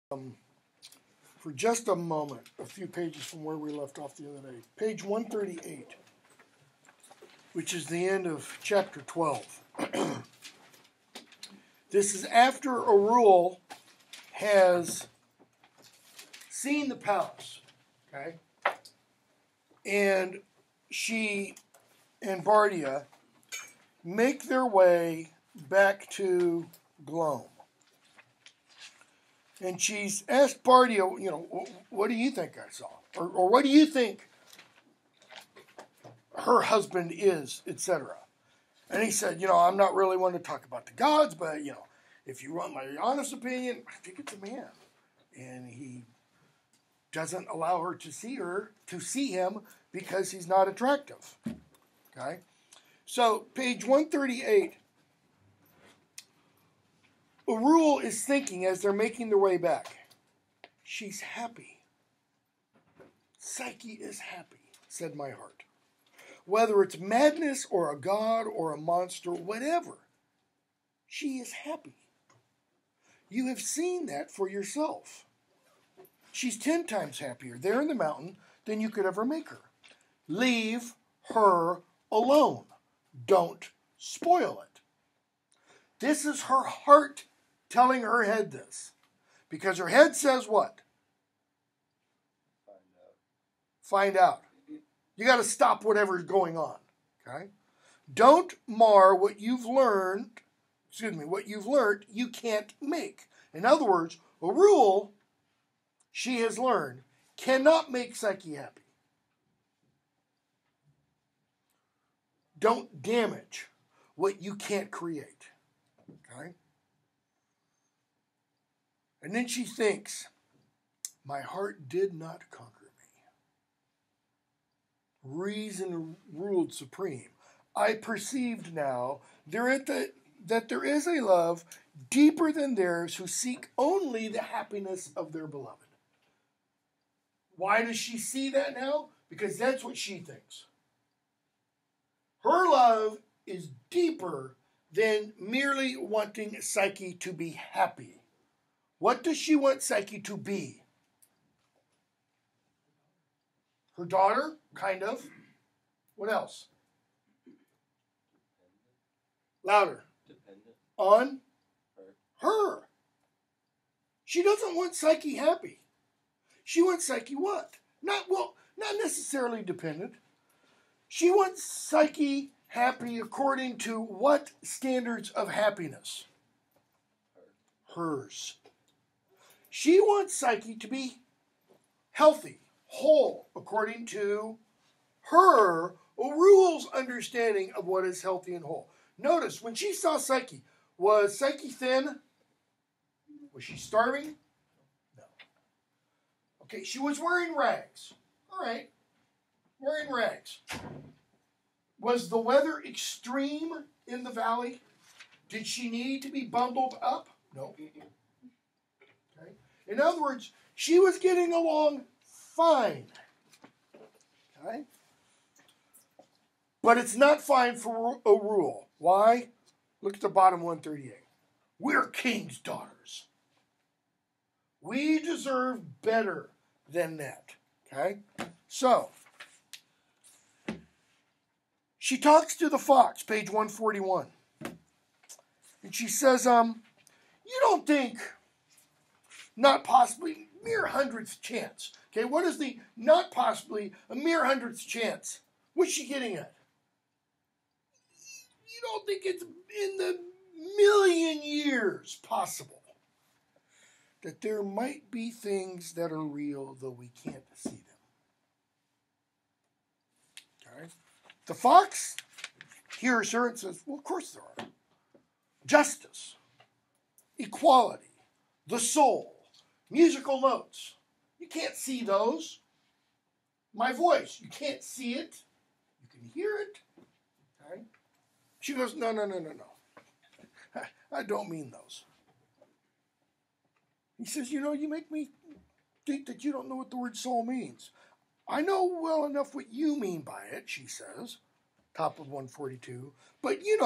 For just a moment, a few pages from where we left off the other day. Page 138, which is the end of chapter 12. This is after Arul has seen the palace, okay? And she and Bardia make their way back to Glome. And she's asked Bardia, what do you think I saw? Or what do you think her husband is, etc. And he said, I'm not really one to talk about the gods, but, if you want my honest opinion, I think it's a man. And he doesn't allow her to see him because he's not attractive. Okay? So, page 138, Arul is thinking as they're making their way back. She's happy. Psyche is happy, said my heart. Whether it's madness or a god or a monster, whatever, she is happy. You have seen that for yourself. She's 10 times happier there in the mountain than you could ever make her. Leave her alone. Don't spoil it. This is her heart telling her head this. Because her head says what? Find out. You got to stop whatever's going on. Okay? Don't mar what you've learned. What you've learned, you can't make. In other words, a rule she has learned cannot make Psyche happy. Don't damage what you can't create. Okay? And then she thinks, my heart did not conquer me. Reason ruled supreme. I perceived now that there is a love deeper than theirs who seek only the happiness of their beloved. Why does she see that now? Because that's what she thinks. Her love is deeper than merely wanting Psyche to be happy. What does she want Psyche to be? Her daughter? Kind of. What else? Louder. Dependent. On her. She doesn't want Psyche happy. She wants Psyche what? Not necessarily dependent. She wants Psyche happy according to what standards of happiness? Hers. She wants Psyche to be healthy, whole, according to her Arul's understanding of what is healthy and whole. Notice, when she saw Psyche, was Psyche thin? Was she starving? No. Okay, she was wearing rags. All right, wearing rags. Was the weather extreme in the valley? Did she need to be bundled up? No. Okay. In other words, she was getting along fine. Okay? But it's not fine for Arul. Why? Look at the bottom 138. We're king's daughters. We deserve better than that. Okay? So, she talks to the fox, page 141. And she says, you don't think, not possibly, mere hundredth chance. Okay, what is the not possibly a mere hundredth chance? What's she getting at? You don't think it's in the million years possible that there might be things that are real, though we can't see them. Okay? The fox hears her and says, well, of course there are. Justice, equality, the soul, musical notes. You can't see those. My voice, you can't see it. You can hear it. Okay? She goes, no. I don't mean those. He says, you make me think that you don't know what the word soul means. I know well enough what you mean by it, she says, top of 142. But do you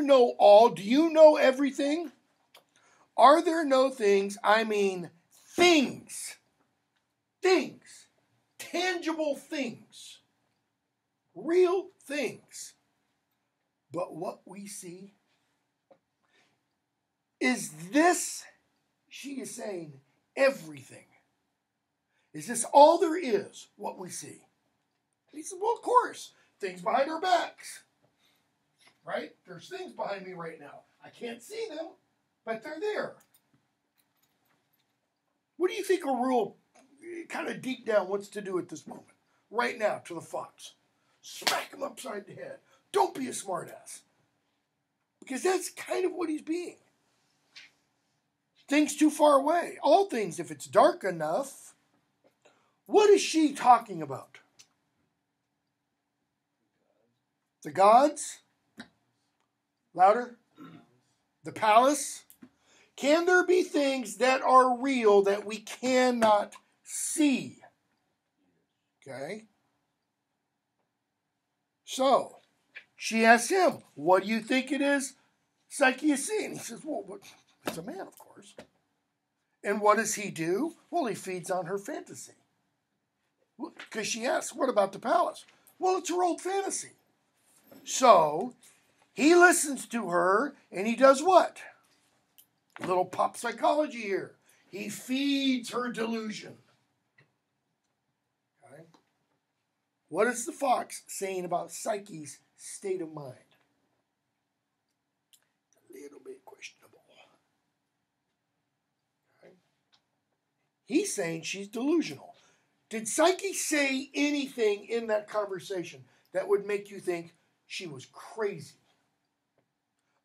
know all? Do you know everything? Are there no things, I mean things, tangible things, real things, but what we see? Is this, she is saying, everything? Is this all there is, what we see? He said, well, of course, things behind our backs, right? There's things behind me right now. I can't see them, but they're there. What do you think a rule, kind of deep down, wants to do at this moment? Right now, to the fox. Smack him upside the head. Don't be a smartass. Because that's kind of what he's being. Things too far away. All things, if it's dark enough. What is she talking about? The gods? Louder? The palace? Can there be things that are real that we cannot see? Okay. So, she asks him, what do you think it is Psyche is seeing? He says, well, it's a man, of course. And what does he do? Well, he feeds on her fantasy. Because she asks, what about the palace? Well, it's her old fantasy. So, he listens to her, and he does what? A little pop psychology here. He feeds her delusion. Okay? What is the fox saying about Psyche's state of mind? A little bit questionable. Okay? He's saying she's delusional. Did Psyche say anything in that conversation that would make you think she was crazy?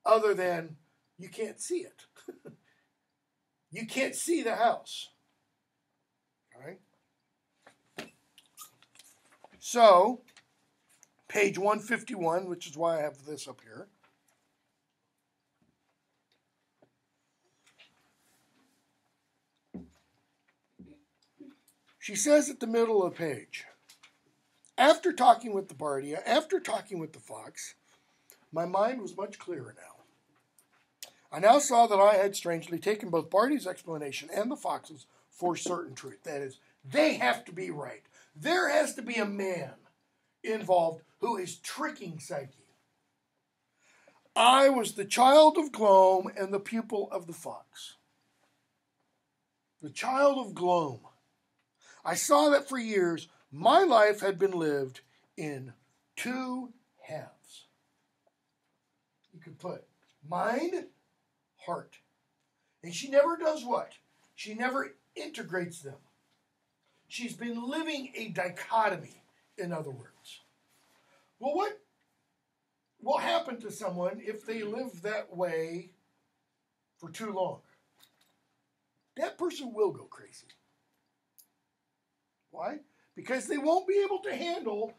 Other than, you can't see it. You can't see the house. All right? So, page 151, which is why I have this up here. She says at the middle of the page, after talking with the Bardia, after talking with the fox, my mind was much clearer now. I now saw that I had strangely taken both Bardia's explanation and the fox's for certain truth. That is, they have to be right. There has to be a man involved who is tricking Psyche. I was the child of Gloam and the pupil of the fox. The child of Gloam. I saw that for years my life had been lived in two halves. You could put mind, heart. And she never does what? She never integrates them. She's been living a dichotomy, in other words. Well, what will happen to someone if they live that way for too long? That person will go crazy. Why? Because they won't be able to handle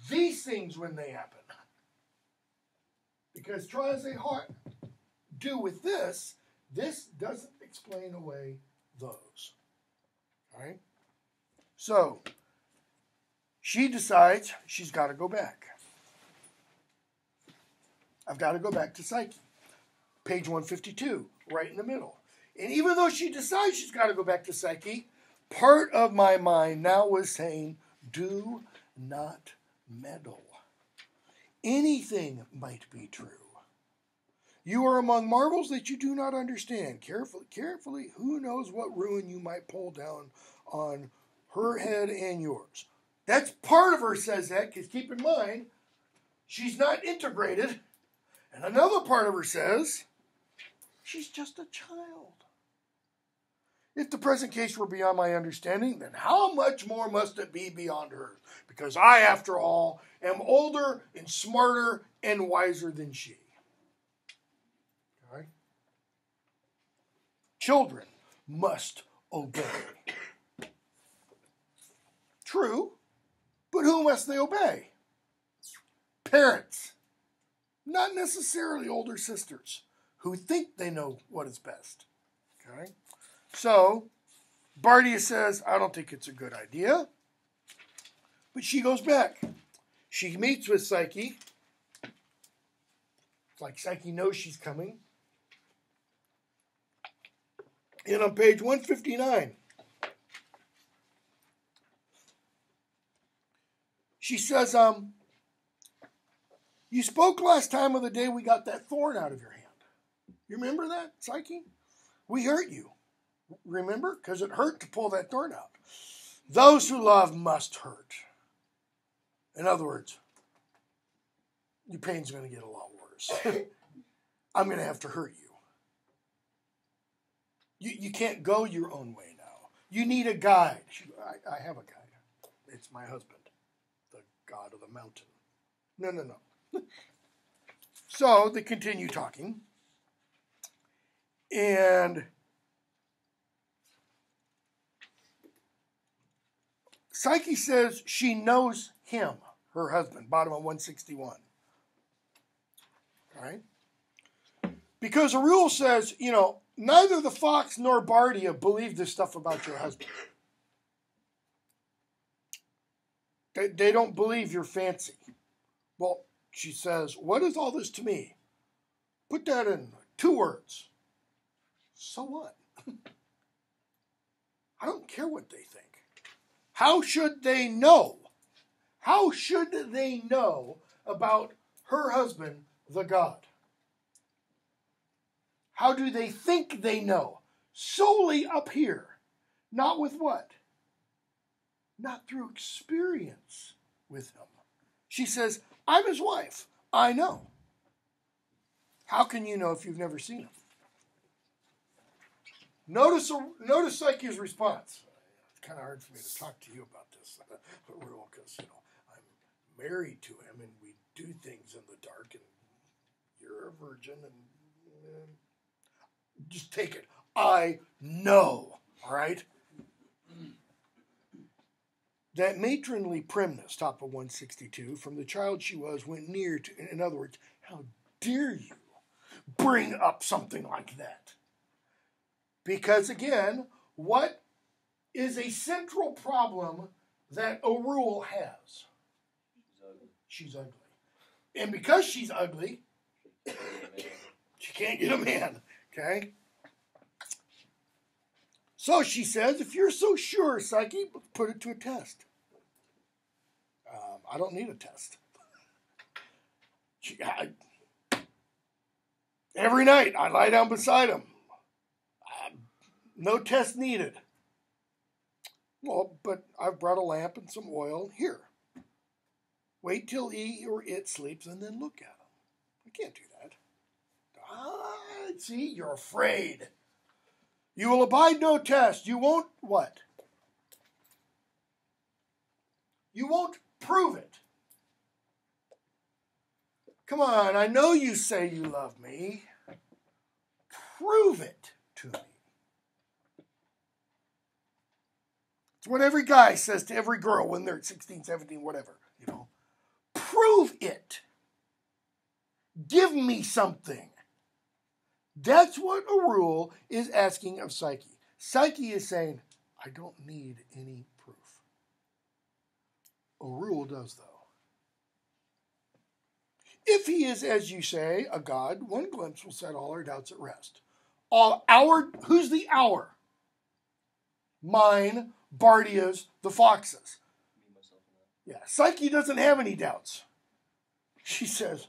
these things when they happen. Because try as they do with this doesn't explain away those. All right? So, she decides she's got to go back. I've got to go back to Psyche. Page 152, right in the middle. And even though she decides she's got to go back to Psyche, part of my mind now was saying, do not meddle. Anything might be true. You are among marvels that you do not understand. Carefully, who knows what ruin you might pull down on her head and yours. That's part of her says that, because keep in mind, she's not integrated. And another part of her says, she's just a child. If the present case were beyond my understanding, then how much more must it be beyond hers? Because I, after all, am older and smarter and wiser than she. All right? Children must obey. True, but who must they obey? Parents. Not necessarily older sisters who think they know what is best. Okay? So, Bardia says, I don't think it's a good idea. But she goes back. She meets with Psyche. It's like Psyche knows she's coming. And on page 159, she says, you spoke last time of the day we got that thorn out of your hand. You remember that, Psyche? We hurt you. Remember? Because it hurt to pull that thorn out. Those who love must hurt. In other words, your pain's going to get a lot worse. I'm going to have to hurt you. You can't go your own way now. You need a guide. I have a guide. It's my husband, the god of the mountain. No. So they continue talking. And Psyche says she knows him, her husband, bottom of 161. All right? Because the rule says, neither the fox nor Bardia believe this stuff about your husband. They don't believe you're fancy. Well, she says, what is all this to me? Put that in 2 words. So what? I don't care what they think. How should they know? How should they know about her husband, the god? How do they think they know? Solely up here. Not with what? Not through experience with him. She says, I'm his wife. I know. How can you know if you've never seen him? Notice Psyche's response. It's kind of hard for me to talk to you about this rule because, I'm married to him and we do things in the dark and you're a virgin and just take it. I know. All right? That matronly primness, top of 162, from the child she was, went near to, in other words, how dare you bring up something like that? Because again, what is a central problem that a rule has? She's ugly. And because she's ugly, she can't get a man. Okay? So she says, if you're so sure, Psyche, put it to a test. I don't need a test. Every night I lie down beside him. No test needed. Well, but I've brought a lamp and some oil. Here. Wait till he or it sleeps and then look at him. I can't do that. See, you're afraid. You will abide no test. You won't what? You won't prove it. Come on, I know you say you love me. Prove it to me. It's what every guy says to every girl when they're 16, 17, whatever. Prove it. Give me something. That's what a rule is asking of Psyche. Psyche is saying, I don't need any proof. A rule does, though. If he is, as you say, a god, one glimpse will set all our doubts at rest. Who's the our? Mine, Bardia's, the foxes. Yeah, Psyche doesn't have any doubts. She says,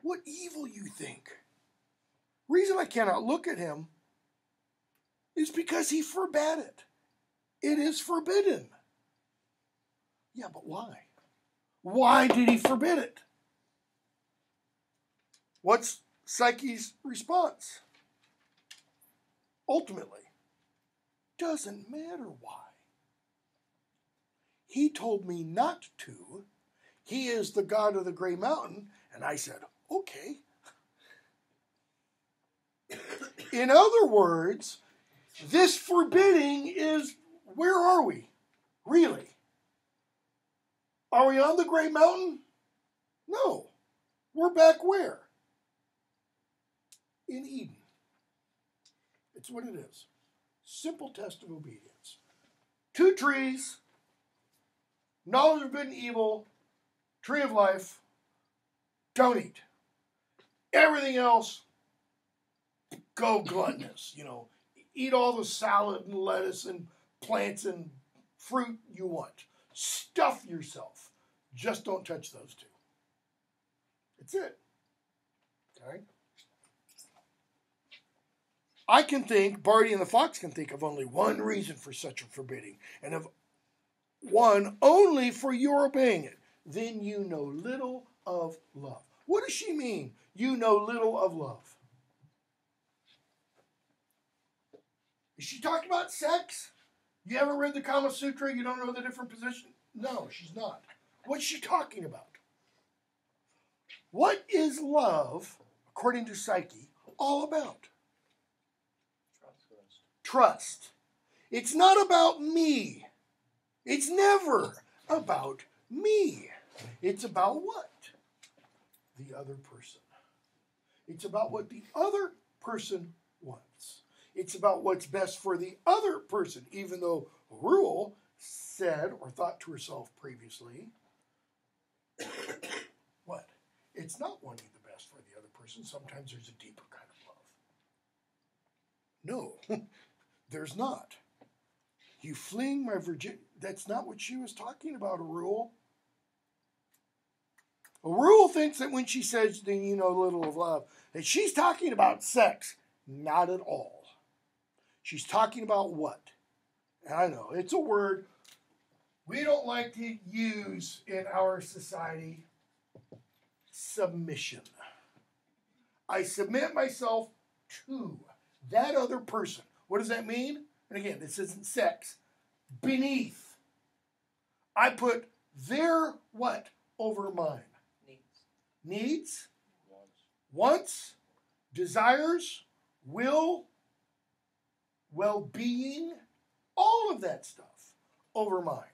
what evil you think? Reason I cannot look at him is because he forbade it. It is forbidden. Yeah, but why? Why did he forbid it? What's Psyche's response? Ultimately, doesn't matter why. He told me not to. He is the god of the gray mountain. And I said, okay. In other words, this forbidding is, where are we? Really? Are we on the gray mountain? No. We're back where? In Eden. It's what it is. Simple test of obedience. 2 trees, knowledge of good and evil, tree of life, don't eat. Everything else, go gluttonous, eat all the salad and lettuce and plants and fruit you want. Stuff yourself. Just don't touch those two. That's it. Okay? I can think, Barty and the Fox can think of only one reason for such a forbidding, and of one only for your obeying it. Then you know little of love. What does she mean? You know little of love. Is she talking about sex? You haven't read the Kama Sutra? You don't know the different positions? No, she's not. What's she talking about? What is love, according to Psyche, all about? Trust. It's not about me. It's never about me. It's about what? The other person. It's about what the other person wants. It's about what's best for the other person, even though Rule said or thought to herself previously, what? It's not wanting the best for the other person. Sometimes there's a deeper kind of love. No, there's not. You fling my virginity. That's not what she was talking about, Rule. Rule thinks that when she says, then you know little of love, that she's talking about sex. Not at all. She's talking about what? And I know, it's a word we don't like to use in our society. Submission. I submit myself to that other person. What does that mean? And again, this isn't sex. Beneath. I put their what over mine? Needs. Wants. Desires. Will. Well-being. All of that stuff over mine.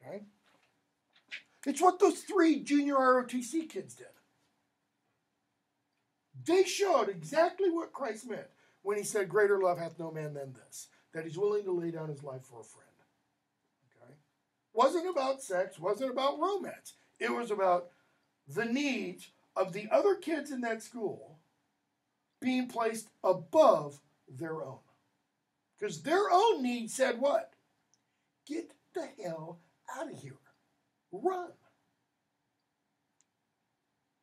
Okay? It's what those 3 junior ROTC kids did. They showed exactly what Christ meant when he said, greater love hath no man than this, that he's willing to lay down his life for a friend. Okay? Wasn't about sex, wasn't about romance. It was about the needs of the other kids in that school being placed above their own. Because their own need said what? Get the hell out of here. Run.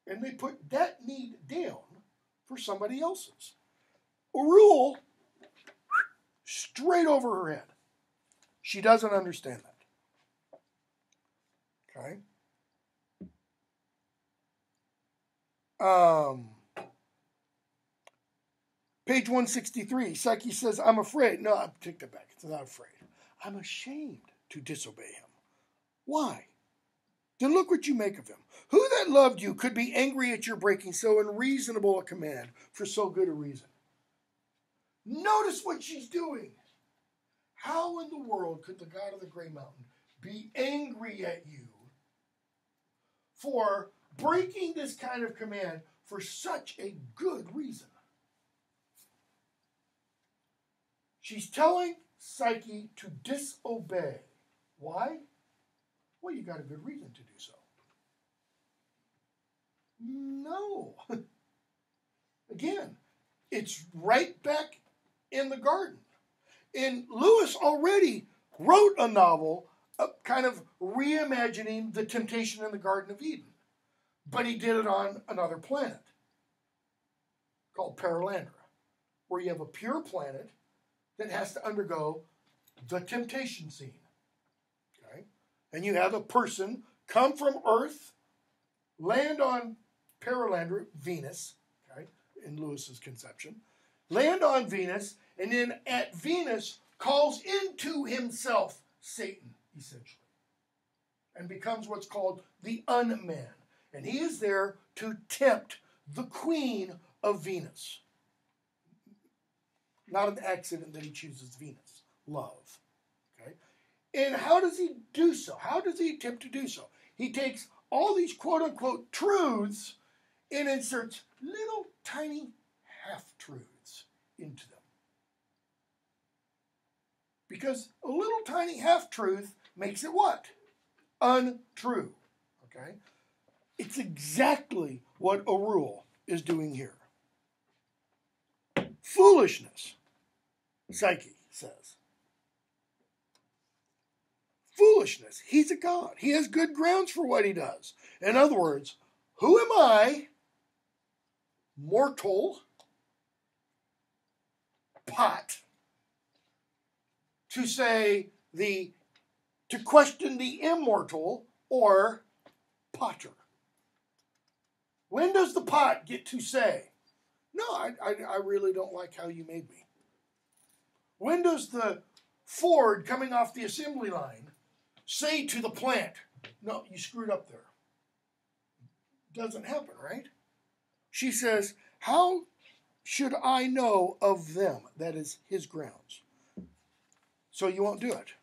And they put that need down for somebody else's. A rule straight over her head. She doesn't understand that. Okay? Page 163, Psyche says, I'm afraid. No, I take that back. It's not afraid. I'm ashamed to disobey him. Why? Then look what you make of him. Who that loved you could be angry at your breaking so unreasonable a command for so good a reason? Notice what she's doing. How in the world could the God of the Gray Mountain be angry at you for breaking this kind of command for such a good reason? She's telling Psyche to disobey. Why? Well, you got a good reason to do so. No. Again, it's right back in the garden. And Lewis already wrote a novel kind of reimagining the temptation in the Garden of Eden. But he did it on another planet called Paralandra, where you have a pure planet that has to undergo the temptation scene. Okay? And you have a person come from Earth, land on Paralandra, Venus, okay, in Lewis's conception, land on Venus, and then at Venus calls into himself Satan, essentially, and becomes what's called the unman. And he is there to tempt the queen of Venus. Not an accident that he chooses Venus. Love. Okay? And how does he do so? How does he attempt to do so? He takes all these quote-unquote truths and inserts little tiny half-truths into them. Because a little tiny half-truth makes it what? Untrue. Okay? It's exactly what a rule is doing here. Foolishness. Psyche says. Foolishness. He's a god. He has good grounds for what he does. In other words, who am I, mortal, pot, to question the immortal or potter? When does the pot get to say, no, I really don't like how you made me? When does the Ford coming off the assembly line say to the plant, no, you screwed up there? Doesn't happen, right? She says, how should I know of them? That is his grounds. So you won't do it.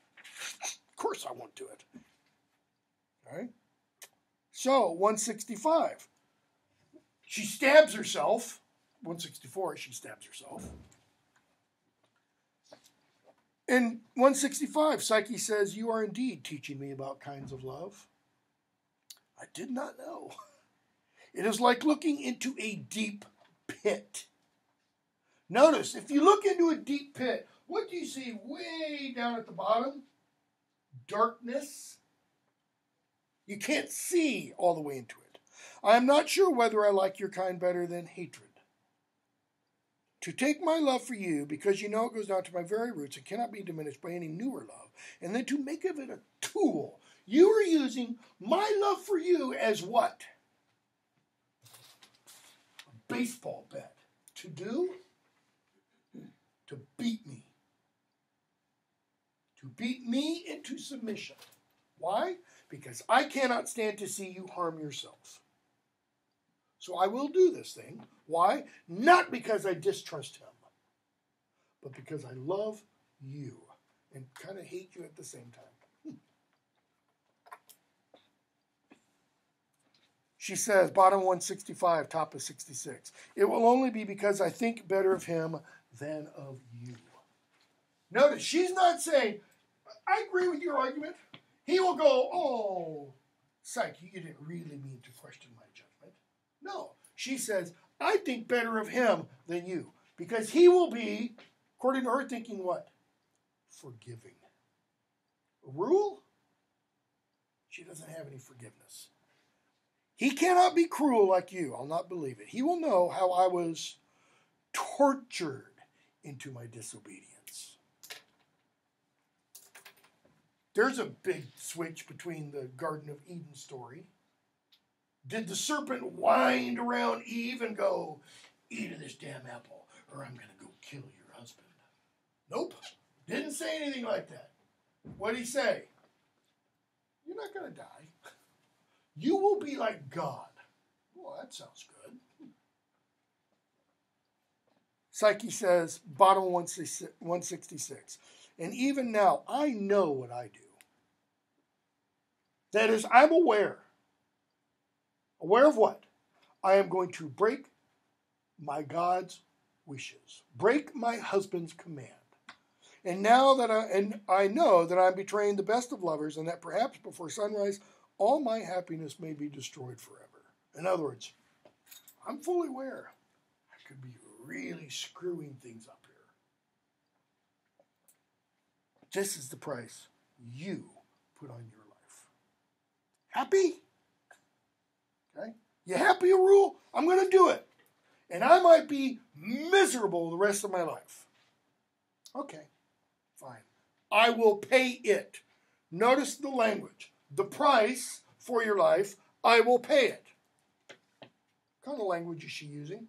Of course I won't do it. All right? So, 165. She stabs herself. 164, she stabs herself. In 165, Psyche says, you are indeed teaching me about kinds of love I did not know. It is like looking into a deep pit. Notice, if you look into a deep pit, what do you see way down at the bottom? Darkness. You can't see all the way into it. I am not sure whether I like your kind better than hatred. To take my love for you, because you know it goes down to my very roots and cannot be diminished by any newer love, and then to make of it a tool. You are using my love for you as what? A baseball bat. To do? To beat me. To beat me into submission. Why? Because I cannot stand to see you harm yourself. So I will do this thing. Why? Not because I distrust him, but because I love you and kind of hate you at the same time. She says, bottom 165, top of 66. It will only be because I think better of him than of you. Notice, she's not saying, I agree with your argument. He will go, oh, Psyche, you didn't really mean to question my judgment. No, she says, I think better of him than you. Because he will be, according to her thinking, what? Forgiving. A rule? She doesn't have any forgiveness. He cannot be cruel like you. I'll not believe it. He will know how I was tortured into my disobedience. There's a big switch between the Garden of Eden story. Did the serpent wind around Eve and go, eat of this damn apple, or I'm going to go kill your husband? Nope. Didn't say anything like that. What did he say? You're not going to die. You will be like God. Well, that sounds good. Psyche says, bottom 166. And even now, I know what I do. That is, I'm aware. Aware of what? I am going to break my God's wishes. Break my husband's command. And now that I know that I'm betraying the best of lovers, and that perhaps before sunrise, all my happiness may be destroyed forever. In other words, I'm fully aware I could be really screwing things up here. This is the price you put on your life. Happy? Okay? You happy, a rule? I'm going to do it. And I might be miserable the rest of my life. Okay, fine. I will pay it. Notice the language. The price for your life, I will pay it. What kind of language is she using?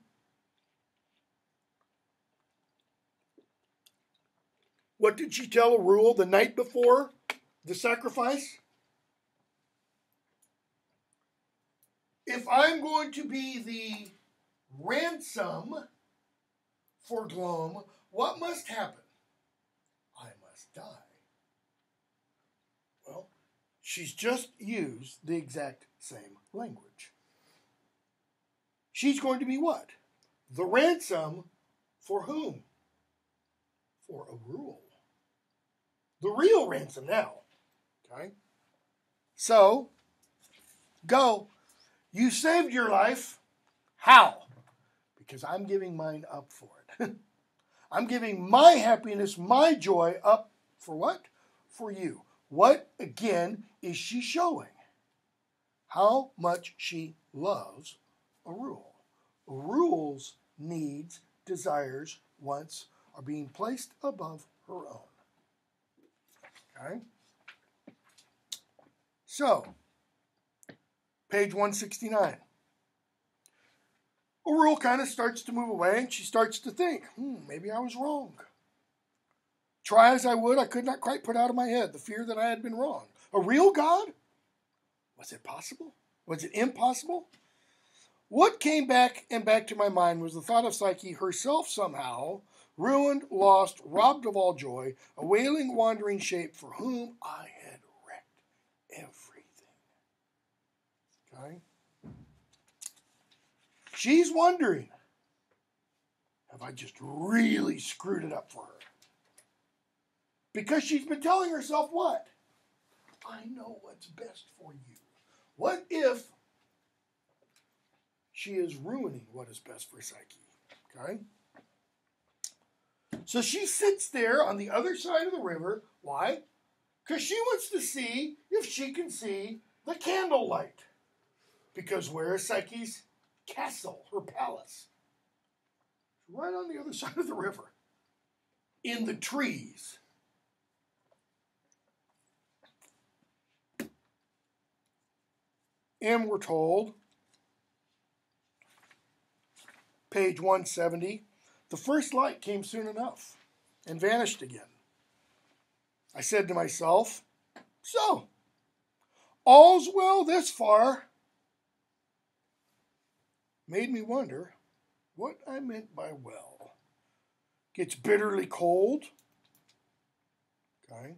What did she tell Arul the night before the sacrifice? If I'm going to be the ransom for Glom, what must happen? I must die. Well, she's just used the exact same language. She's going to be what? The ransom for whom? For Arul. The real ransom now. Okay? So, go. You saved your life. How? Because I'm giving mine up for it. I'm giving my happiness, my joy up for what? For you. What, again, is she showing? How much she loves Arul. Arul's needs, desires, wants are being placed above her own. Okay? So, page 169. Arul kind of starts to move away and she starts to think, maybe I was wrong. Try as I would, I could not quite put out of my head the fear that I had been wrong. A real God? Was it possible? Was it impossible? What came back to my mind was the thought of Psyche herself somehow, ruined, lost, robbed of all joy, a wailing, wandering shape for whom I had wrecked everything. Okay? She's wondering, have I just really screwed it up for her? Because she's been telling herself what? I know what's best for you. What if she is ruining what is best for Psyche? Okay? So she sits there on the other side of the river. Why? Because she wants to see if she can see the candlelight. Because where is Psyche's castle, her palace? Right on the other side of the river. In the trees. And we're told, page 170, the first light came soon enough and vanished again. I said to myself, so, all's well this far. Made me wonder what I meant by well. Gets bitterly cold. Okay.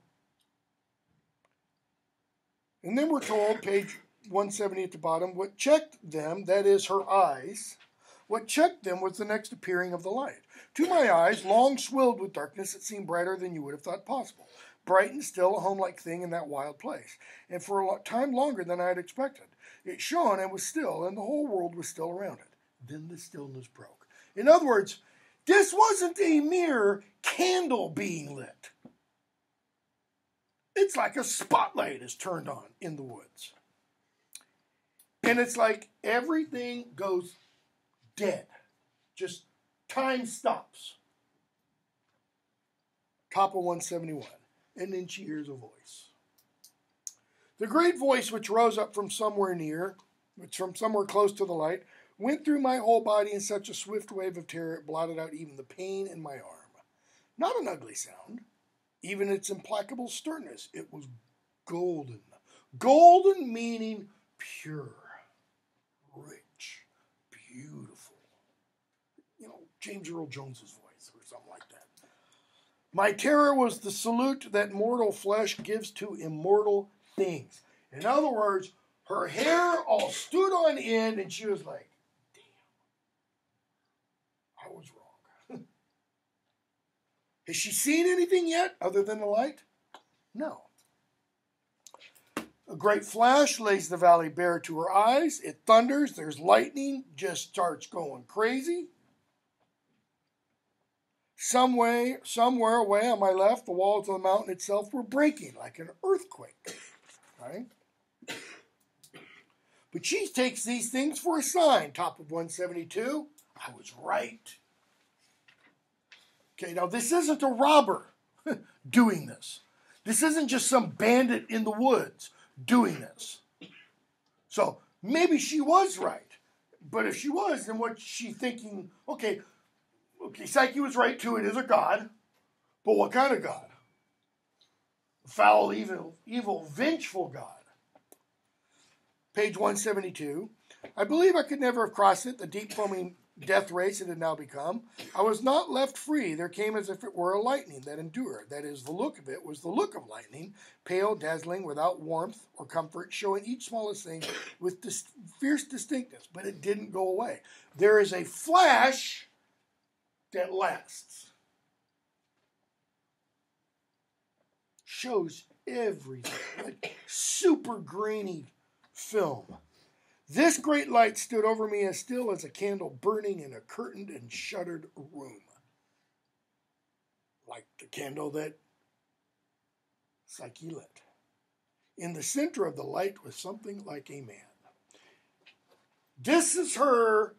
And then we're told, page 170 at the bottom, what checked them, that is her eyes, what checked them was the next appearing of the light. To my eyes, long swilled with darkness, it seemed brighter than you would have thought possible. Bright and still, a home-like thing in that wild place. And for a time longer than I had expected. It shone and was still, and the whole world was still around it. Then the stillness broke. In other words, this wasn't a mere candle being lit. It's like a spotlight is turned on in the woods. And it's like everything goes dead. Just time stops. Top of 171. And then she hears a voice. The great voice which rose up from somewhere near, which from somewhere close to the light, went through my whole body in such a swift wave of terror it blotted out even the pain in my arm. Not an ugly sound. Even its implacable sternness. It was golden. Golden meaning pure. Rich, beautiful. You know, James Earl Jones's voice or something like that. My terror was the salute that mortal flesh gives to immortal things. In other words, her hair all stood on end and she was like, damn, I was wrong. Has she seen anything yet other than the light? No. A great flash lays the valley bare to her eyes. It thunders. There's lightning. Just starts going crazy. Somewhere away on my left, the walls of the mountain itself were breaking like an earthquake. Right? But she takes these things for a sign. Top of 172. I was right. Okay, now this isn't a robber doing this. This isn't just some bandit in the woods doing this. So maybe she was right. But if she was, then what's she thinking? Okay, Psyche was right too. It is a god. But what kind of god? A foul, evil, vengeful god. Page 172. I believe I could never have crossed it, the deep foaming death race it had now become. I was not left free. There came as if it were a lightning that endured. That is, the look of it was the look of lightning, pale, dazzling, without warmth or comfort, showing each smallest thing with fierce distinctness. But it didn't go away. There is a flash that lasts. Shows everything. Like super grainy film. This great light stood over me as still as a candle burning in a curtained and shuttered room. candle that Psyche lit. In the center of the light was something like a man. This is her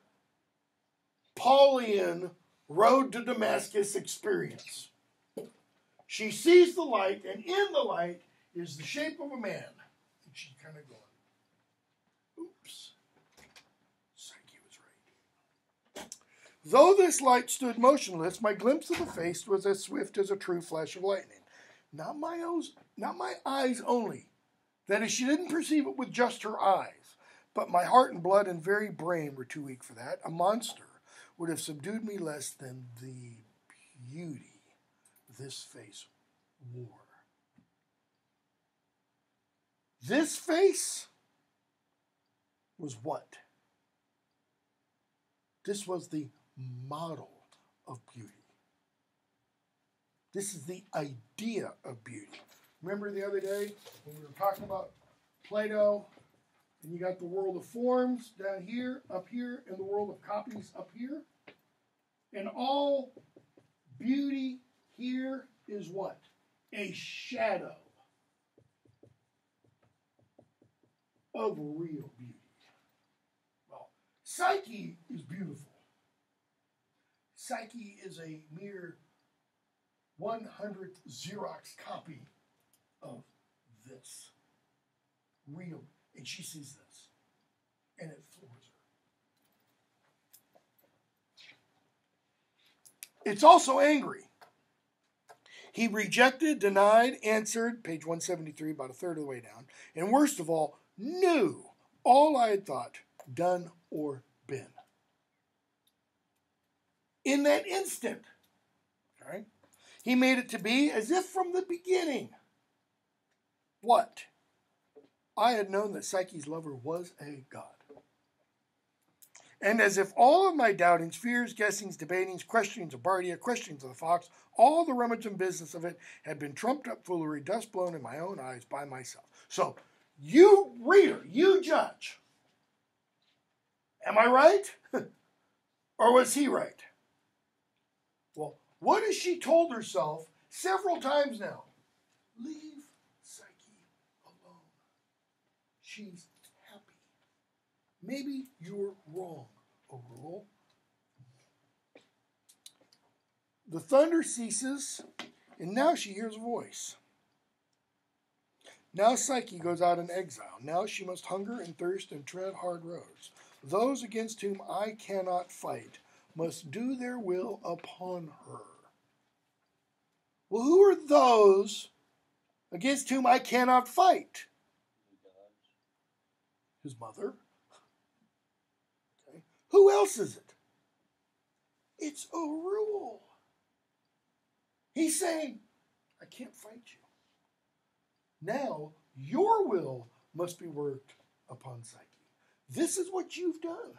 Pauline road to Damascus experience. She sees the light, and in the light is the shape of a man. And she's kind of going, oops, Psyche was right. Though this light stood motionless, my glimpse of the face was as swift as a true flash of lightning. Not my eyes only. That is, she didn't perceive it with just her eyes. But my heart and blood and very brain were too weak for that. A monster would have subdued me less than the beauty this face wore. This face was what? This was the model of beauty. This is the idea of beauty. Remember the other day when we were talking about Plato, and you got the world of forms down here, up here, and the world of copies up here? And all beauty here is what? A shadow of real beauty. Well, Psyche is beautiful. Psyche is a mere 100th Xerox copy of this. Real. And she sees this. And it floors her. It's also angry. He rejected, denied, answered, page 173, about a third of the way down, and worst of all, knew all I had thought, done, or been. In that instant, okay, he made it to be as if from the beginning. What? I had known that Psyche's lover was a god. And as if all of my doubtings, fears, guessings, debatings, questionings of Bardia, questionings of the fox, all the rummage and business of it had been trumped up foolery, dust blown in my own eyes by myself. So, you reader, you judge. Am I right? Or was he right? Well, what has she told herself several times now? Leave Psyche alone. She's happy. Maybe you're wrong, O'Rule. The thunder ceases, and now she hears a voice. Now Psyche goes out in exile. Now she must hunger and thirst and tread hard roads. Those against whom I cannot fight must do their will upon her. Well, who are those against whom I cannot fight? His mother. Okay. Who else is it? It's O'Rule. He's saying, I can't fight you. Now, your will must be worked upon Psyche. This is what you've done.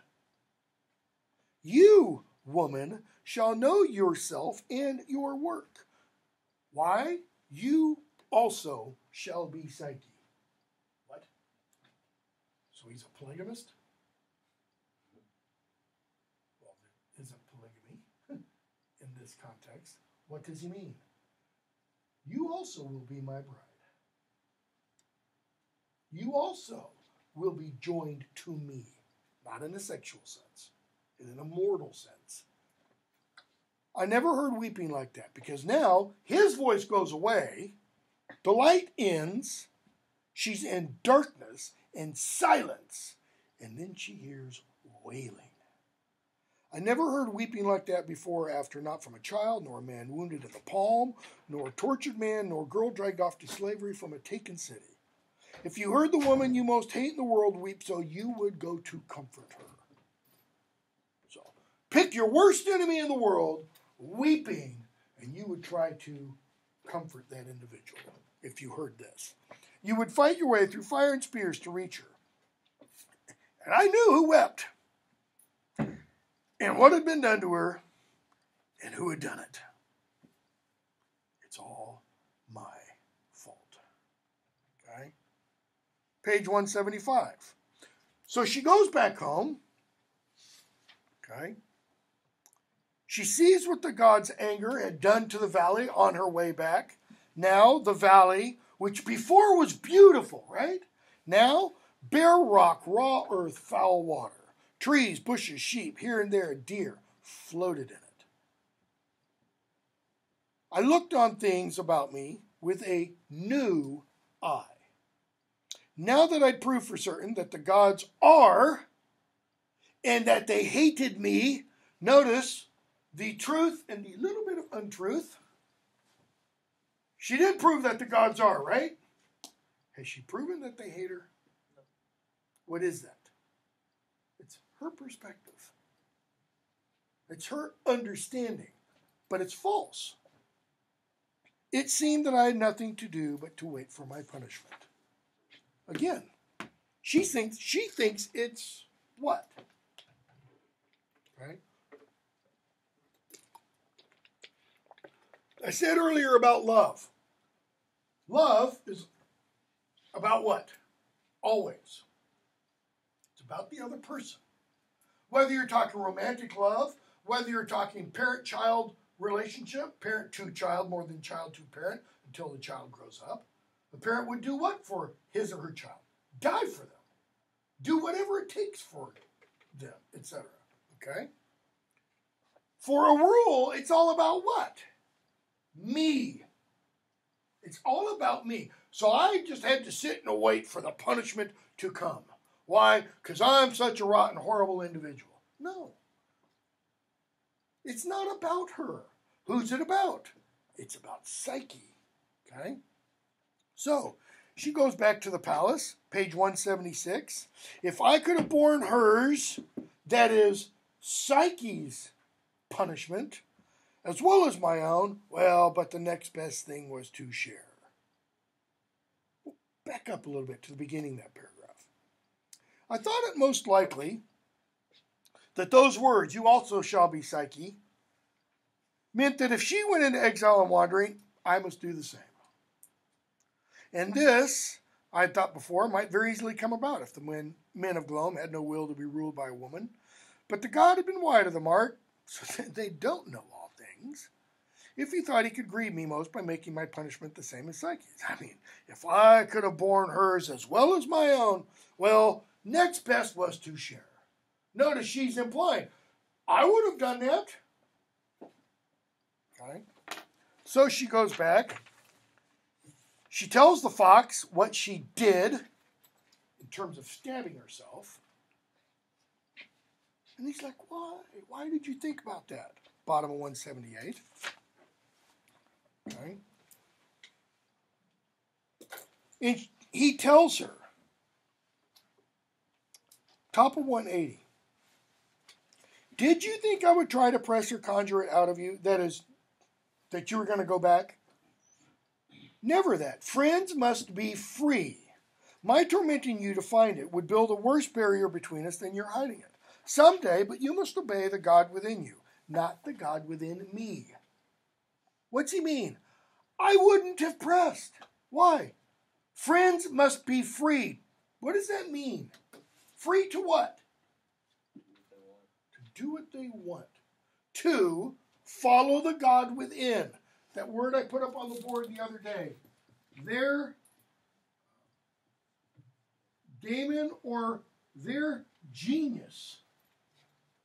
You, woman, shall know yourself and your work. Why? You also shall be Psyche. What? So he's a polygamist? Well, there isn't polygamy in this context. What does he mean? You also will be my bride. You also will be joined to me, not in a sexual sense, in an immortal sense. I never heard weeping like that, because now his voice goes away, the light ends, she's in darkness and silence, and then she hears wailing. I never heard weeping like that before or after, not from a child, nor a man wounded in the palm, nor a tortured man, nor a girl dragged off to slavery from a taken city. If you heard the woman you most hate in the world weep so, you would go to comfort her. So, pick your worst enemy in the world, weeping, and you would try to comfort that individual if you heard this. You would fight your way through fire and spears to reach her. And I knew who wept, and what had been done to her, and who had done it. It's all my fault. Okay? Page 175. So she goes back home. Okay? She sees what the God's anger had done to the valley on her way back. Now the valley, which before was beautiful, right? Now bare rock, raw earth, foul water, trees, bushes, sheep, here and there, deer floated in it. I looked on things about me with a new eye. Now that I'd proved for certain that the gods are, and that they hated me, notice the truth and the little bit of untruth. She did prove that the gods are, right? Has she proven that they hate her? What is that? It's her perspective. It's her understanding, but it's false. It seemed that I had nothing to do but to wait for my punishment. Again, she thinks it's what? Right? I said earlier about love. Love is about what? Always. It's about the other person. Whether you're talking romantic love, whether you're talking parent-child relationship, parent to child more than child to parent until the child grows up, the parent would do what for his or her child? Die for them. Do whatever it takes for them, etc. Okay? For a rule, it's all about what? Me. It's all about me. So I just had to sit and wait for the punishment to come. Why? Because I'm such a rotten, horrible individual. No. It's not about her. Who's it about? It's about Psyche. Okay? So, she goes back to the palace, page 176. If I could have borne hers, that is, Psyche's punishment, as well as my own, well, but the next best thing was to share. Back up a little bit to the beginning of that paragraph. I thought it most likely that those words, you also shall be Psyche, meant that if she went into exile and wandering, I must do the same. And this, I thought before, might very easily come about if the men of Glome had no will to be ruled by a woman. But the god had been wide of the mark, so that they don't know all things. If he thought he could grieve me most by making my punishment the same as Psyche's. I mean, if I could have borne hers as well as my own, well, next best was to share. Notice she's implying, I would have done that. Okay. So she goes back. She tells the fox what she did in terms of stabbing herself. And he's like, why? Why did you think about that? Bottom of 178. Okay. And he tells her, top of 180, did you think I would try to press or conjure it out of you? That is, that you were going to go back? Never that. Friends must be free. My tormenting you to find it would build a worse barrier between us than your hiding it. Someday, but you must obey the God within you, not the God within me. What's he mean? I wouldn't have pressed. Why? Friends must be free. What does that mean? Free to what? To do what they want. To follow the God within. That word I put up on the board the other day. Their daemon or their genius.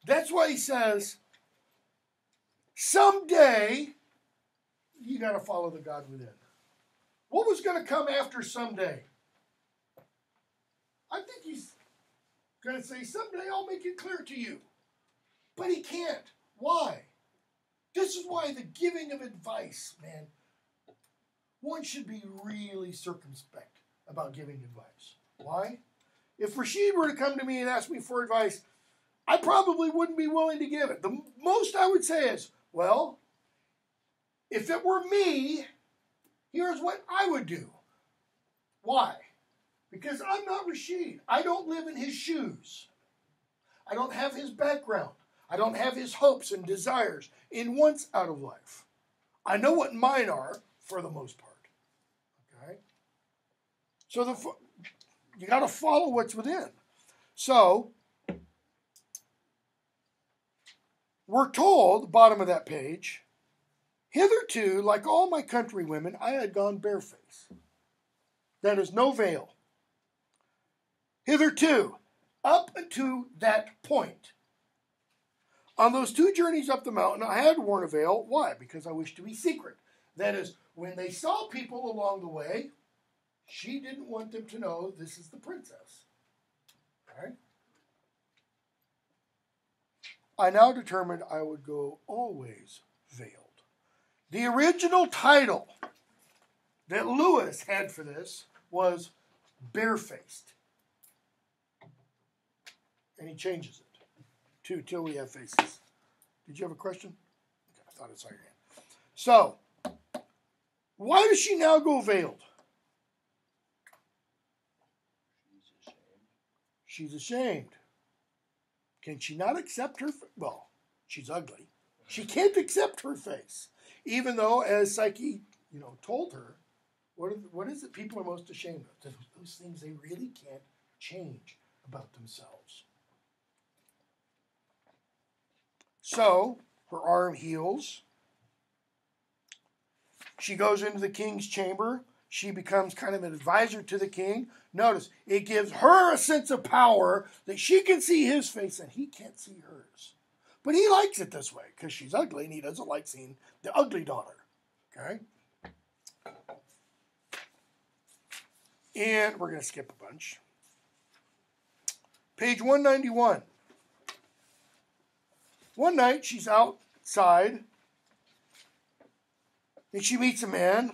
That's why he says, someday you got to follow the God within. What was going to come after someday? I think he's going to say, someday I'll make it clear to you. But he can't. Why? This is why the giving of advice, man, one should be really circumspect about giving advice. Why? If Rashid were to come to me and ask me for advice, I probably wouldn't be willing to give it. The most I would say is, well, if it were me, here's what I would do. Why? Because I'm not Rashid. I don't live in his shoes. I don't have his background. I don't have his hopes and desires in wants out of life. I know what mine are for the most part. Okay? So you got to follow what's within. So, we're told, bottom of that page, hitherto, like all my countrywomen, I had gone barefaced. That is no veil. Hitherto, up unto that point. On those 2 journeys up the mountain, I had worn a veil. Why? Because I wished to be secret. That is, when they saw people along the way, she didn't want them to know this is the princess. Okay? I now determined I would go always veiled. The original title that Lewis had for this was Barefaced. And he changes it to Till We Have Faces. Did you have a question? Okay, I thought I saw your hand. So, why does she now go veiled? She's ashamed. Can she not accept her? Well, she's ugly. She can't accept her face. Even though, as Psyche, told her, what is it people are most ashamed of? Those things they really can't change about themselves. So, her arm heals. She goes into the king's chamber. She becomes kind of an advisor to the king. Notice, it gives her a sense of power that she can see his face and he can't see hers. But he likes it this way because she's ugly and he doesn't like seeing the ugly daughter. Okay? And we're going to skip a bunch. Page 191. One night she's outside and she meets a man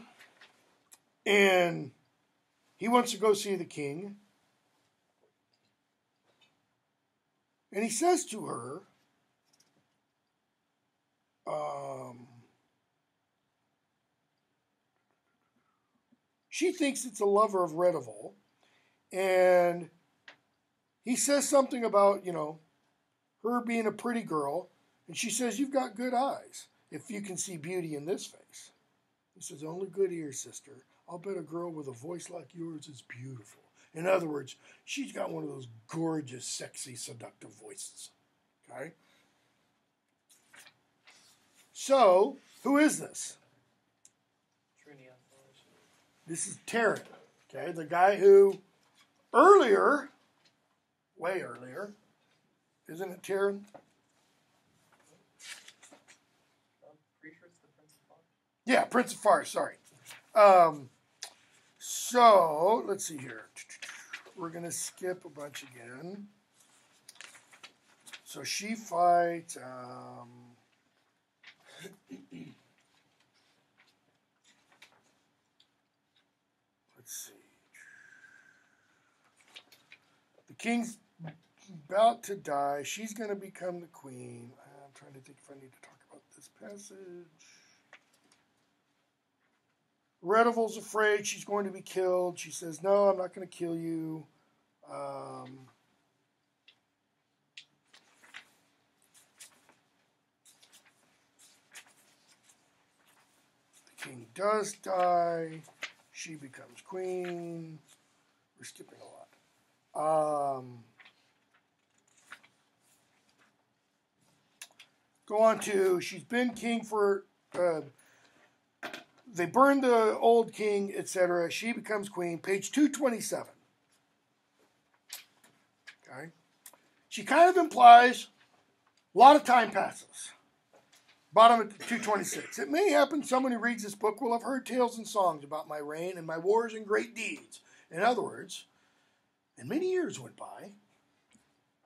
and he wants to go see the king. And he says to her, she thinks it's a lover of Redival. And he says something about, her being a pretty girl. And she says, you've got good eyes if you can see beauty in this face. He says, only good ears, sister. I'll bet a girl with a voice like yours is beautiful. In other words, she's got one of those gorgeous, sexy, seductive voices. Okay? So, who is this? This is Taryn. Okay, the guy who earlier, way earlier, isn't it Taryn? Yeah, Prince of Fars, sorry. So, let's see here. We're going to skip a bunch again. So she fights... let's see. The king's about to die. She's going to become the queen. I'm trying to think if I need to talk about this passage. Redival's afraid she's going to be killed. She says, no, I'm not going to kill you. The king does die. She becomes queen. We're skipping a lot. Go on to, she's been king for... they burn the old king, etc. She becomes queen. Page 227. Okay. She kind of implies a lot of time passes. Bottom of 226. It may happen someone who reads this book will have heard tales and songs about my reign and my wars and great deeds. In other words, and many years went by.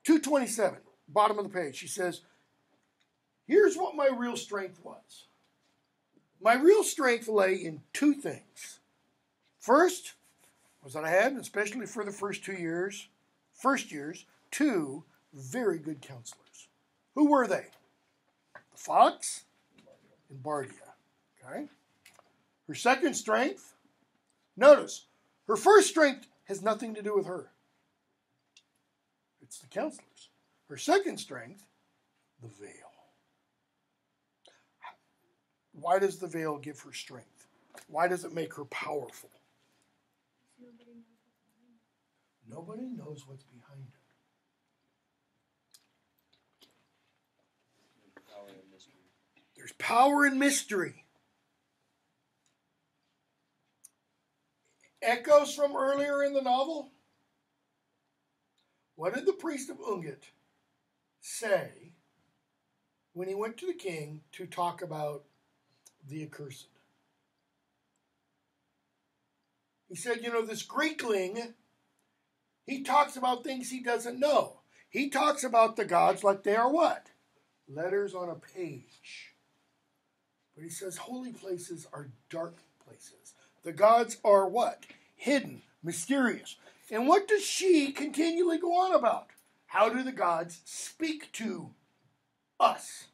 227, bottom of the page. She says, here's what my real strength was. My real strength lay in 2 things. First was that I had, especially for the first years, 2 very good counselors. Who were they? The fox and Bardia. Okay. Her second strength, notice, her first strength has nothing to do with her. It's the counselors. Her second strength, the veil. Why does the veil give her strength? Why does it make her powerful? Nobody knows what's behind it. There's power in mystery. Echoes from earlier in the novel. What did the priest of Ungit say when he went to the king to talk about the accursed? He said, this Greekling, he talks about things he doesn't know. He talks about the gods like they are what? Letters on a page. But he says holy places are dark places. The gods are what? Hidden, mysterious. And what does she continually go on about? How do the gods speak to us,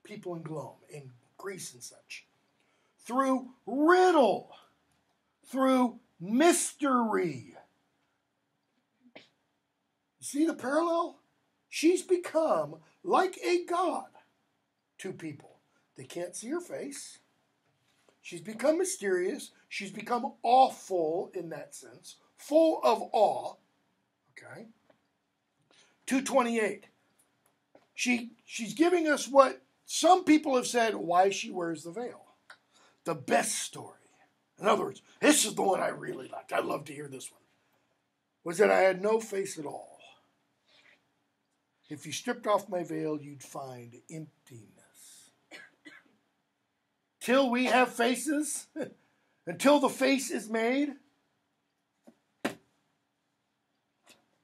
people in Glome, in Greece and such? Through riddle, through mystery. You see the parallel? She's become like a god to people. They can't see her face. She's become mysterious. She's become awful in that sense. Full of awe. Okay. 228. She's giving us what some people have said why she wears the veil. The best story. In other words, this is the one I really liked. I'd love to hear this one. Was that I had no face at all. If you stripped off my veil, you'd find emptiness. Till we have faces, until the face is made.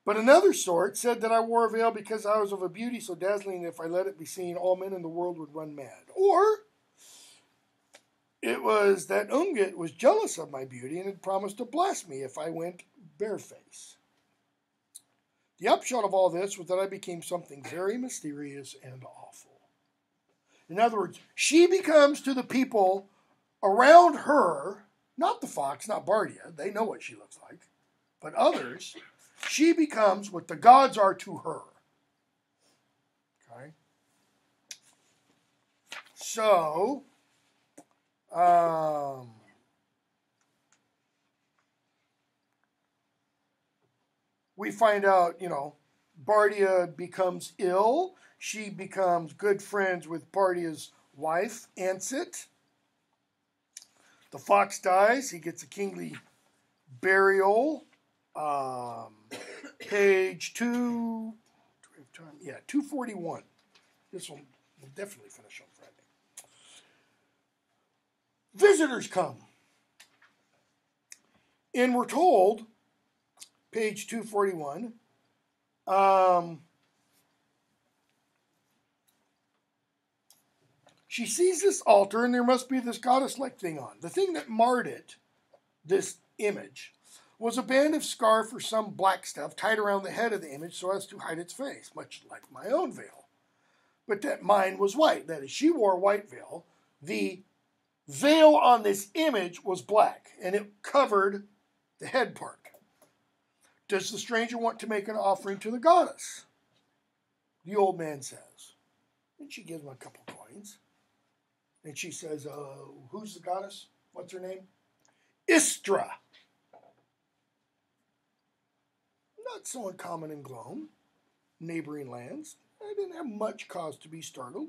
But another sort said that I wore a veil because I was of a beauty so dazzling that if I let it be seen, all men in the world would run mad. Or it was that Ungit was jealous of my beauty and had promised to blast me if I went barefaced. The upshot of all this was that I became something very mysterious and awful. In other words, she becomes to the people around her, not the fox, not Bardia, they know what she looks like, but others, she becomes what the gods are to her. Okay? So, we find out, Bardia becomes ill. She becomes good friends with Bardia's wife, Ansit. The fox dies. He gets a kingly burial. Page 241. This one will definitely finish on Friday. Visitors come. And we're told, page 241, she sees this altar and there must be this goddess-like thing on. The thing that marred it, this image, was a band of scarf or some black stuff tied around the head of the image so as to hide its face, much like my own veil. But that mine was white. That is, she wore a white veil. The veil on this image was black, and it covered the head part. Does the stranger want to make an offering to the goddess? The old man says. And she gives him a couple coins. And she says, who's the goddess? What's her name? Istra. Not so uncommon in Glome, neighboring lands. I didn't have much cause to be startled.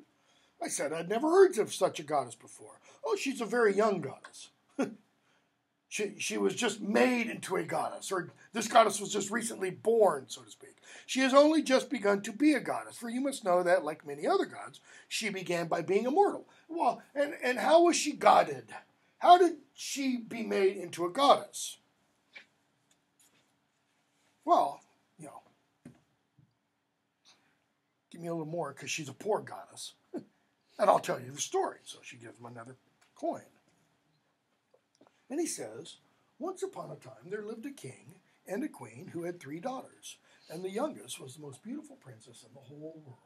I said I'd never heard of such a goddess before. Oh, she's a very young goddess. She was just made into a goddess, or this goddess was just recently born, so to speak. She has only just begun to be a goddess, for you must know that, like many other gods, she began by being immortal. Well, and how was she godded? How did she be made into a goddess? Well, give me a little more, because she's a poor goddess. And I'll tell you the story. So she gives him another coin. And he says, once upon a time there lived a king and a queen who had 3 daughters, and the youngest was the most beautiful princess in the whole world.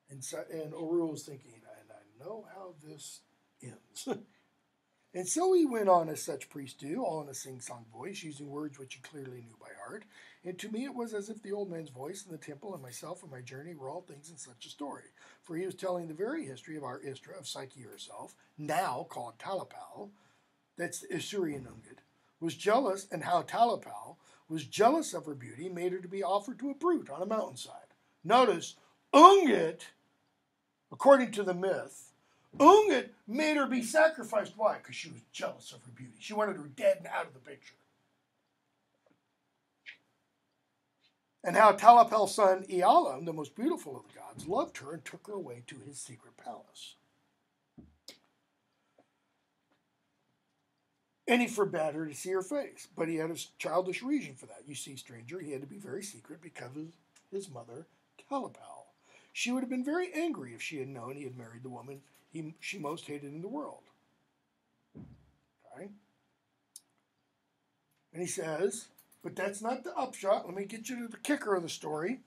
And Orul was thinking, and I know how this ends. And so he went on as such priests do, all in a sing-song voice, using words which he clearly knew by heart. And to me it was as if the old man's voice in the temple and myself and my journey were all things in such a story. For he was telling the very history of our Istra, of Psyche herself, now called Talapal, that's the Isurian Ungit, was jealous, and how Talapal was jealous of her beauty and made her to be offered to a brute on a mountainside. Notice, Ungit, according to the myth, Ungit made her be sacrificed. Why? Because she was jealous of her beauty. She wanted her dead and out of the picture. And how Talapel's son Ealam, the most beautiful of the gods, loved her and took her away to his secret palace. And he forbade her to see her face. But he had a childish reason for that. You see, stranger, he had to be very secret because of his mother, Talapel. She would have been very angry if she had known he had married the woman she most hated in the world. Okay? And he says, but that's not the upshot. Let me get you to the kicker of the story.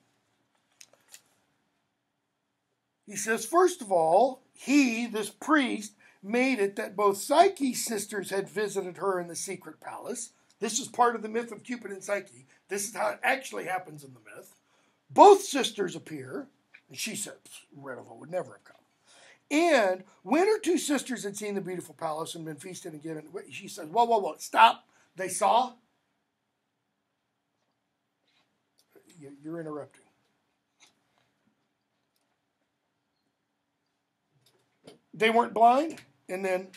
He says, first of all, this priest, made it that both Psyche's sisters had visited her in the secret palace. This is part of the myth of Cupid and Psyche. This is how it actually happens in the myth. Both sisters appear, and she said, Redovo would never have come. And when her two sisters had seen the beautiful palace and been feasted and given, she said, whoa, stop. They saw? You're interrupting. They weren't blind, and then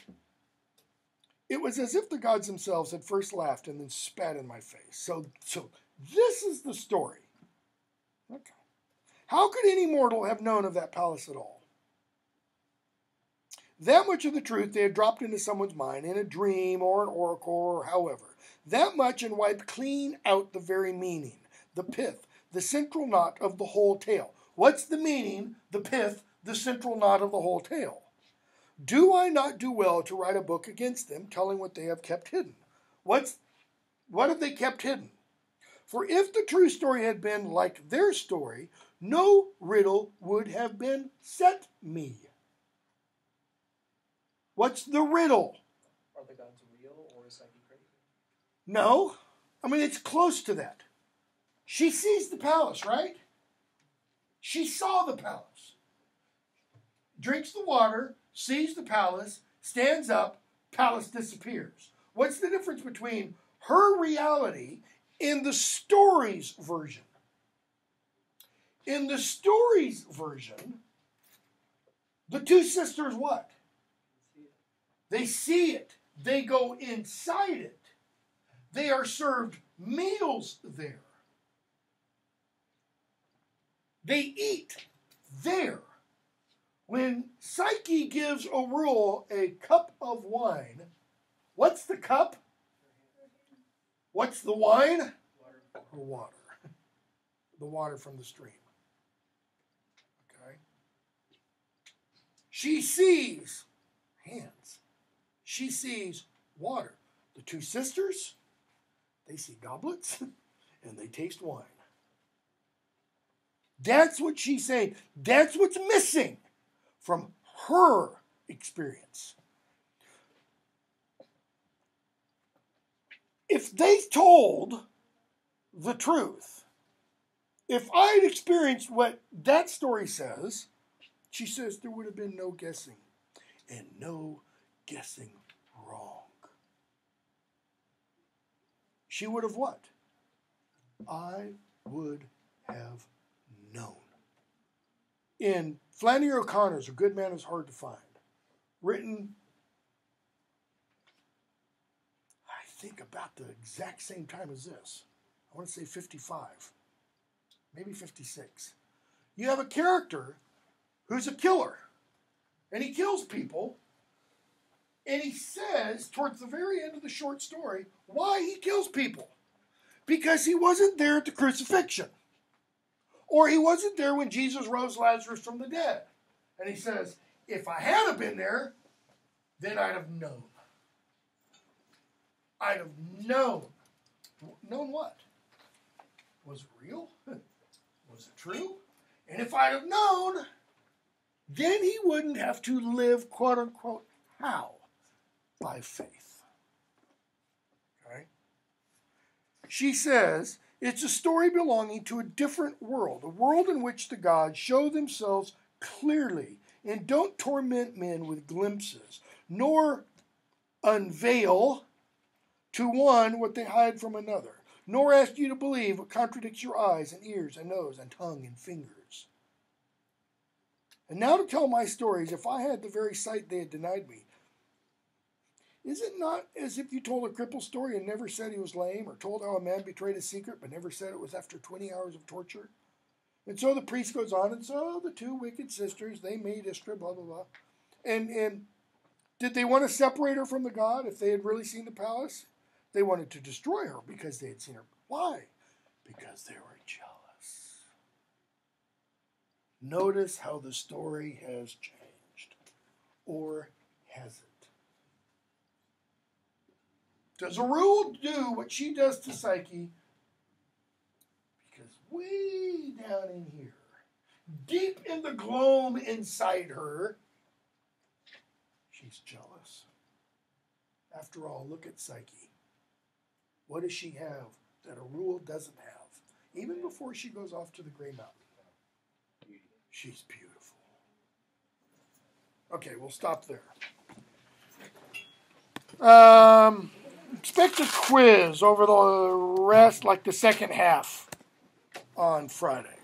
it was as if the gods themselves had first laughed and then spat in my face. So this is the story. Okay. How could any mortal have known of that palace at all? That much of the truth they had dropped into someone's mind in a dream or an oracle or however. That much and wiped clean out the very meaning, the pith, the central knot of the whole tale. What's the meaning, the pith, the central knot of the whole tale? Do I not do well to write a book against them, telling what they have kept hidden? What have they kept hidden? For if the true story had been like their story, no riddle would have been set me. What's the riddle? Are the gods real or is Psyche crazy? No. I mean, it's close to that. She sees the palace, right? She saw the palace. Drinks the water, sees the palace, stands up, palace disappears. What's the difference between her reality and the story's version? In the story's version, the two sisters what? They see it. They go inside it. They are served meals there. They eat there. When Psyche gives Arul a cup of wine, what's the cup? What's the wine? Water. Or water. The water from the stream. Okay. She sees hands. She sees water. The two sisters, they see goblets and they taste wine. That's what she's saying. That's what's missing from her experience. If they told the truth, if I'd experienced what that story says, she says there would have been no guessing and no guessing wrong. She would have what? I would have known. In Flannery O'Connor's A Good Man is Hard to Find, written, I think about the exact same time as this. I want to say 55, maybe 56. You have a character who's a killer, and he kills people, and he says, towards the very end of the short story, why he kills people. Because he wasn't there at the crucifixion. Or he wasn't there when Jesus rose Lazarus from the dead. And he says, if I had been there, then I'd have known. I'd have known. Known what? Was it real? Was it true? And if I'd have known, then he wouldn't have to live, quote unquote, how? By faith. Okay? She says, it's a story belonging to a different world, a world in which the gods show themselves clearly and don't torment men with glimpses, nor unveil to one what they hide from another, nor ask you to believe what contradicts your eyes and ears and nose and tongue and fingers. And now to tell my stories, if I had the very sight they had denied me, is it not as if you told a crippled story and never said he was lame, or told how a man betrayed a secret but never said it was after 20 hours of torture? And so the priest goes on, and so the two wicked sisters, they made Istra, blah, blah, blah. And did they want to separate her from the god if they had really seen the palace? They wanted to destroy her because they had seen her. Why? Because they were jealous. Notice how the story has changed. Or has it? Does Arul do what she does to Psyche? Because way down in here, deep in the gloam inside her, she's jealous. After all, look at Psyche. What does she have that Arul doesn't have? Even before she goes off to the Grey Mountain. She's beautiful. Okay, we'll stop there. Expect a quiz over the rest, like the second half, on Friday.